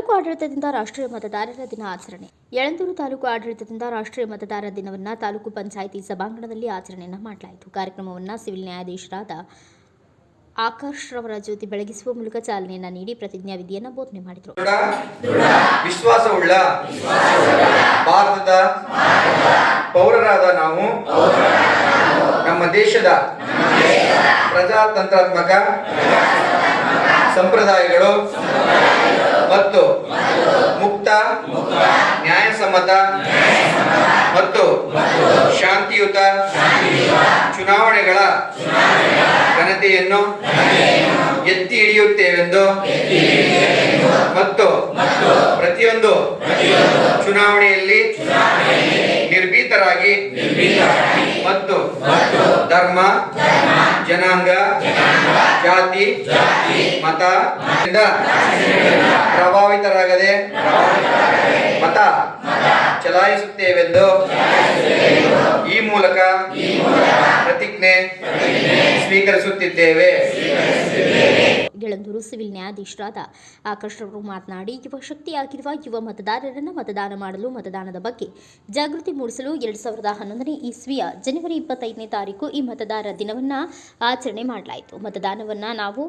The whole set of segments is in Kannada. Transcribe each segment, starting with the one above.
ತಾಲೂಕು ಆಡಳಿತದಿಂದ ರಾಷ್ಟ್ರೀಯ ಮತದಾರರ ದಿನ ಆಚರಣೆ. ಯಳಂದೂರು ತಾಲೂಕು ಆಡಳಿತದಿಂದ ರಾಷ್ಟ್ರೀಯ ಮತದಾರರ ದಿನವನ್ನು ತಾಲೂಕು ಪಂಚಾಯಿತಿ ಸಭಾಂಗಣದಲ್ಲಿ ಆಚರಣೆಯನ್ನು ಮಾಡಲಾಯಿತು. ಕಾರ್ಯಕ್ರಮವನ್ನು ಸಿವಿಲ್ ನ್ಯಾಯಾಧೀಶರಾದ ಆಕಾಶ್ ರವರ ಜ್ಯೋತಿ ಬೆಳಗಿಸುವ ಮೂಲಕ ಚಾಲನೆಯನ್ನು ನೀಡಿ ಪ್ರತಿಜ್ಞಾ ವಿಧಿಯನ್ನು ಬೋಧನೆ ಮಾಡಿದರು. ವಿಶ್ವಾಸವುಳ್ಳ ಭಾರತದ ಪೌರರಾದ ನಾವು ನಮ್ಮ ದೇಶದ ಪ್ರಜಾತಂತ್ರಾತ್ಮಕ ಸಂಪ್ರದಾಯಗಳು ಮತ್ತು ಮುಕ್ತ, ನ್ಯಾಯಸಮ್ಮತ ಮತ್ತು ಶಾಂತಿಯುತ ಚುನಾವಣೆಗಳ ಘನತೆಯನ್ನು ಎತ್ತಿ ಹಿಡಿಯುತ್ತೇವೆಂದು ಮತ್ತು ಪ್ರತಿಯೊಂದು ಚುನಾವಣೆಯಲ್ಲಿ ನಿರ್ಭೀತರಾಗಿ ಮತ್ತು ಧರ್ಮ, ಜನಾಂಗ, ಜಾತಿ, ಮತ ಪ್ರಭಾವಿತರಾಗದೆ ಮತ ಚಲಾಯಿಸುತ್ತೇವೆಂದು ಈ ಮೂಲಕ ಪ್ರತಿಜ್ಞೆ ಸ್ವೀಕರಿಸುತ್ತಿದ್ದೇವೆ. ಯಳಂದೂರು ಸಿವಿಲ್ ನ್ಯಾಯಾಧೀಶರಾದ ಆಕಾಶ್ ರವರು ಮಾತನಾಡಿ, ಯುವ ಶಕ್ತಿಯಾಗಿರುವ ಯುವ ಮತದಾರರನ್ನು ಮತದಾನ ಮಾಡಲು, ಮತದಾನದ ಬಗ್ಗೆ ಜಾಗೃತಿ ಮೂಡಿಸಲು 2011ನೇ ಇಸ್ವಿಯ ಜನವರಿ 25ನೇ ತಾರೀಕು ಈ ಮತದಾರರ ದಿನವನ್ನು ಆಚರಣೆ ಮಾಡಲಾಯಿತು. ಮತದಾನವನ್ನು ನಾವು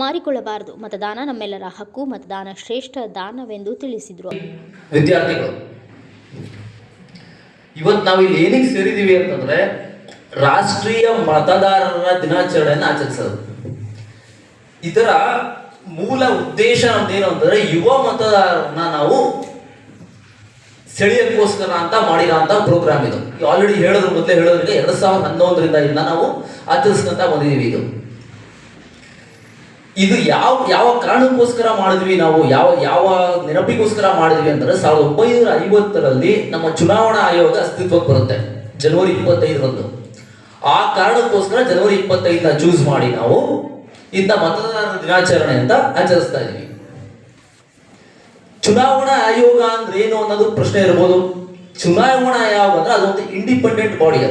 ಮಾರಿಕೊಳ್ಳಬಾರದು. ಮತದಾನ ನಮ್ಮೆಲ್ಲರ ಹಕ್ಕು. ಮತದಾನ ಶ್ರೇಷ್ಠ ದಾನವೆಂದು ತಿಳಿಸಿದರು. ವಿದ್ಯಾರ್ಥಿಗಳು, ಇವತ್ತು ನಾವು ಇಲ್ಲಿ ಏನಿಗೆ ಸೇರಿದೀವಿ ಅಂತಂದ್ರೆ ರಾಷ್ಟ್ರೀಯ ಮತದಾರರ ದಿನಾಚರಣೆಯನ್ನು ಆಚರಿಸೋದು. ಇದರ ಮೂಲ ಉದ್ದೇಶ ನಮ್ದೇನು ಅಂತಂದ್ರೆ ಯುವ ಮತದಾರರನ್ನ ನಾವು ಸೆಳೆಯಕ್ಕೋಸ್ಕರ ಅಂತ ಮಾಡಿರೋಂಥ ಪ್ರೋಗ್ರಾಮ್ ಇದು. ಆಲ್ರೆಡಿ ಮೊದಲೇ ಹೇಳೋದ್ರಿಗೆ 2011ರಿಂದ ನಾವು ಆಚರಿಸ್ಕೊಂತ ಬಂದಿದ್ದೀವಿ. ಇದು ಯಾವ ಕಾರಣಕ್ಕೋಸ್ಕರ ಮಾಡಿದ್ವಿ, ನಾವು ಯಾವ ನೆನಪಿಗೋಸ್ಕರ ಮಾಡಿದ್ವಿ ಅಂತಂದ್ರೆ 1950ರಲ್ಲಿ ನಮ್ಮ ಚುನಾವಣಾ ಆಯೋಗ ಅಸ್ತಿತ್ವಕ್ಕೆ ಬರುತ್ತೆ, ಜನವರಿ 25ರಂದು. ಆ ಕಾರಣಕ್ಕೋಸ್ಕರ ಜನವರಿ 25ನ ಚೂಸ್ ಮಾಡಿ ನಾವು ಇದನ್ನ ಮತದಾರರ ದಿನಾಚರಣೆ ಅಂತ ಆಚರಿಸ್ತಾ ಇದೀವಿ. ಚುನಾವಣಾ ಆಯೋಗ ಅಂದ್ರೆ ಏನು ಅನ್ನೋದು ಪ್ರಶ್ನೆ ಇರ್ಬೋದು. ಚುನಾವಣಾ ಆಯೋಗ ಅಂದ್ರೆ ಅದೊಂದು ಇಂಡಿಪೆಂಡೆಂಟ್ ಬಾಡಿ.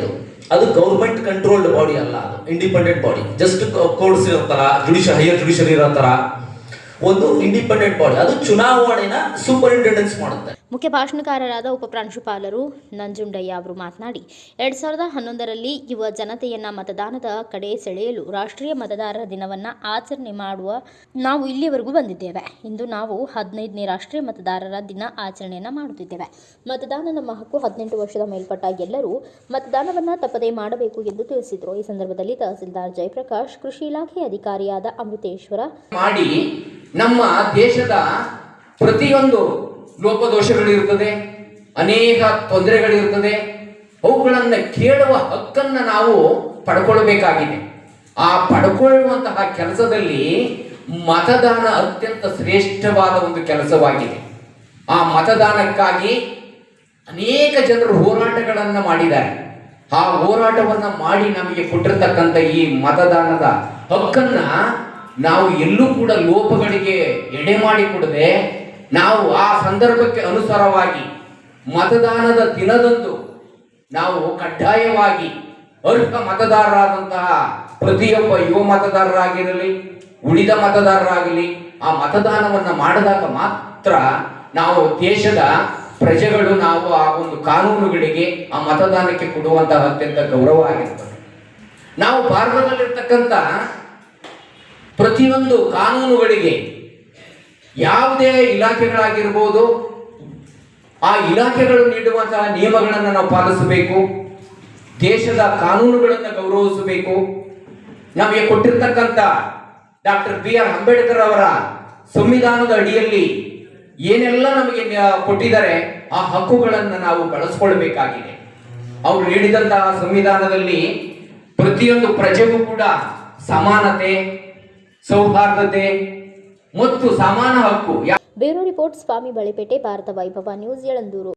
ಅದು ಗೌರ್ಮೆಂಟ್ ಕಂಟ್ರೋಲ್ಡ್ ಬಾಡಿ ಅಲ್ಲ, ಅದು ಇಂಡಿಪೆಂಡೆಂಟ್ ಬಾಡಿ. ಜಸ್ಟ್ ಕೋರ್ಟ್ಸ್ ಇರೋ ಹೈಯರ್ ಜುಡಿಷಿಯರಿ ಇರೋ ತರ ಒಂದು ಇಂಡಿಪೆಂಡೆಂಟ್ ಬಾಡಿ. ಅದು ಚುನಾವಣೆನ ಸೂಪರಿಂಟೆಂಡೆನ್ಸ್ ಮಾಡುತ್ತೆ. ಮುಖ್ಯ ಭಾಷಣಕಾರರಾದ ಉಪಪ್ರಾಂಶುಪಾಲರು ನಂಜುಂಡಯ್ಯ ಅವರು ಮಾತನಾಡಿ, 2011ರಲ್ಲಿ ಯುವ ಜನತೆಯನ್ನ ಮತದಾನದ ಕಡೆ ಸೆಳೆಯಲು ರಾಷ್ಟ್ರೀಯ ಮತದಾರರ ದಿನವನ್ನು ಆಚರಣೆ ಮಾಡುವ ನಾವು ಇಲ್ಲಿವರೆಗೂ ಬಂದಿದ್ದೇವೆ. ಇಂದು ನಾವು 15ನೇ ರಾಷ್ಟ್ರೀಯ ಮತದಾರರ ದಿನ ಆಚರಣೆಯನ್ನು ಮಾಡುತ್ತಿದ್ದೇವೆ. ಮತದಾನ ನಮ್ಮ ಹಕ್ಕು. 18 ವರ್ಷದ ಮೇಲ್ಪಟ್ಟ ಎಲ್ಲರೂ ಮತದಾನವನ್ನು ತಪ್ಪದೇ ಮಾಡಬೇಕು ಎಂದು ತಿಳಿಸಿದರು. ಈ ಸಂದರ್ಭದಲ್ಲಿ ತಹಸೀಲ್ದಾರ್ ಜಯಪ್ರಕಾಶ್, ಕೃಷಿ ಇಲಾಖೆ ಅಧಿಕಾರಿಯಾದ ಅಮೃತೇಶ್ವರ ಮಾಡಿ ನಮ್ಮ ದೇಶದ ಪ್ರತಿಯೊಂದು ಲೋಪದೋಷಗಳಿರ್ತದೆ, ಅನೇಕ ತೊಂದರೆಗಳಿರ್ತದೆ. ಅವುಗಳನ್ನು ಕೇಳುವ ಹಕ್ಕನ್ನು ನಾವು ಪಡ್ಕೊಳ್ಬೇಕಾಗಿದೆ. ಆ ಪಡ್ಕೊಳ್ಳುವಂತಹ ಕೆಲಸದಲ್ಲಿ ಮತದಾನ ಅತ್ಯಂತ ಶ್ರೇಷ್ಠವಾದ ಒಂದು ಕೆಲಸವಾಗಿದೆ. ಆ ಮತದಾನಕ್ಕಾಗಿ ಅನೇಕ ಜನರು ಹೋರಾಟಗಳನ್ನು ಮಾಡಿದ್ದಾರೆ. ಆ ಹೋರಾಟವನ್ನು ಮಾಡಿ ನಮಗೆ ಕೊಟ್ಟಿರ್ತಕ್ಕಂಥ ಈ ಮತದಾನದ ಹಕ್ಕನ್ನ ನಾವು ಎಲ್ಲೂ ಕೂಡ ಲೋಪಗಳಿಗೆ ಎಡೆ ಮಾಡಿಕೊಡದೆ ನಾವು ಆ ಸಂದರ್ಭಕ್ಕೆ ಅನುಸಾರವಾಗಿ ಮತದಾನದ ದಿನದಂದು ನಾವು ಕಡ್ಡಾಯವಾಗಿ ಅರ್ಹ ಮತದಾರರಾದಂತಹ ಪ್ರತಿಯೊಬ್ಬ ಯುವ ಮತದಾರರಾಗಿರಲಿ, ಉಳಿದ ಮತದಾರರಾಗಲಿ ಆ ಮತದಾನವನ್ನು ಮಾಡಿದಾಗ ಮಾತ್ರ ನಾವು ದೇಶದ ಪ್ರಜೆಗಳು ನಾವು ಆ ಒಂದು ಕಾನೂನುಗಳಿಗೆ ಆ ಮತದಾನಕ್ಕೆ ಕೊಡುವಂತಹ ಅತ್ಯಂತ ಗೌರವ ಆಗಿರ್ತದೆ. ನಾವು ಭಾರತದಲ್ಲಿರ್ತಕ್ಕಂಥ ಪ್ರತಿಯೊಂದು ಕಾನೂನುಗಳಿಗೆ ಯಾವುದೇ ಇಲಾಖೆಗಳಾಗಿರ್ಬೋದು, ಆ ಇಲಾಖೆಗಳು ನೀಡುವಂತಹ ನಿಯಮಗಳನ್ನು ನಾವು ಪಾಲಿಸಬೇಕು. ದೇಶದ ಕಾನೂನುಗಳನ್ನು ಗೌರವಿಸಬೇಕು. ನಮಗೆ ಕೊಟ್ಟಿರ್ತಕ್ಕಂಥ ಡಾಕ್ಟರ್ BR ಅಂಬೇಡ್ಕರ್ ಅವರ ಸಂವಿಧಾನದ ಅಡಿಯಲ್ಲಿ ಏನೆಲ್ಲ ನಮಗೆ ಕೊಟ್ಟಿದ್ದಾರೆ ಆ ಹಕ್ಕುಗಳನ್ನು ನಾವು ಬಳಸ್ಕೊಳ್ಬೇಕಾಗಿದೆ. ಅವರು ನೀಡಿದಂತಹ ಸಂವಿಧಾನದಲ್ಲಿ ಪ್ರತಿಯೊಂದು ಪ್ರಜೆಗೂ ಕೂಡ ಸಮಾನತೆ, ಸೌಹಾರ್ದತೆ ಮತ್ತು ಸಮಾನ ಹಕ್ಕು. ಬ್ಯೂರೋ ರಿಪೋರ್ಟ್, ಸ್ವಾಮಿ ಬಳಿಪೇಟೆ, ಭಾರತ ವೈಭವ news, Yelandur.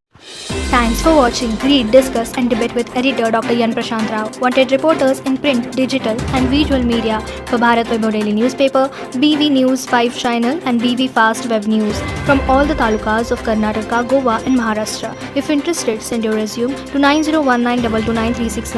Thanks for watching. Read, discuss and debate with editor Dr. Yan Prashant Rao. Wanted reporters in print, digital and visual media for Bharat Vaibhav Daily Newspaper, BV News 5 Channel and BV Fast Web News from all the talukas of Karnataka, Goa and Maharashtra. If interested, send your resume to 9019229369.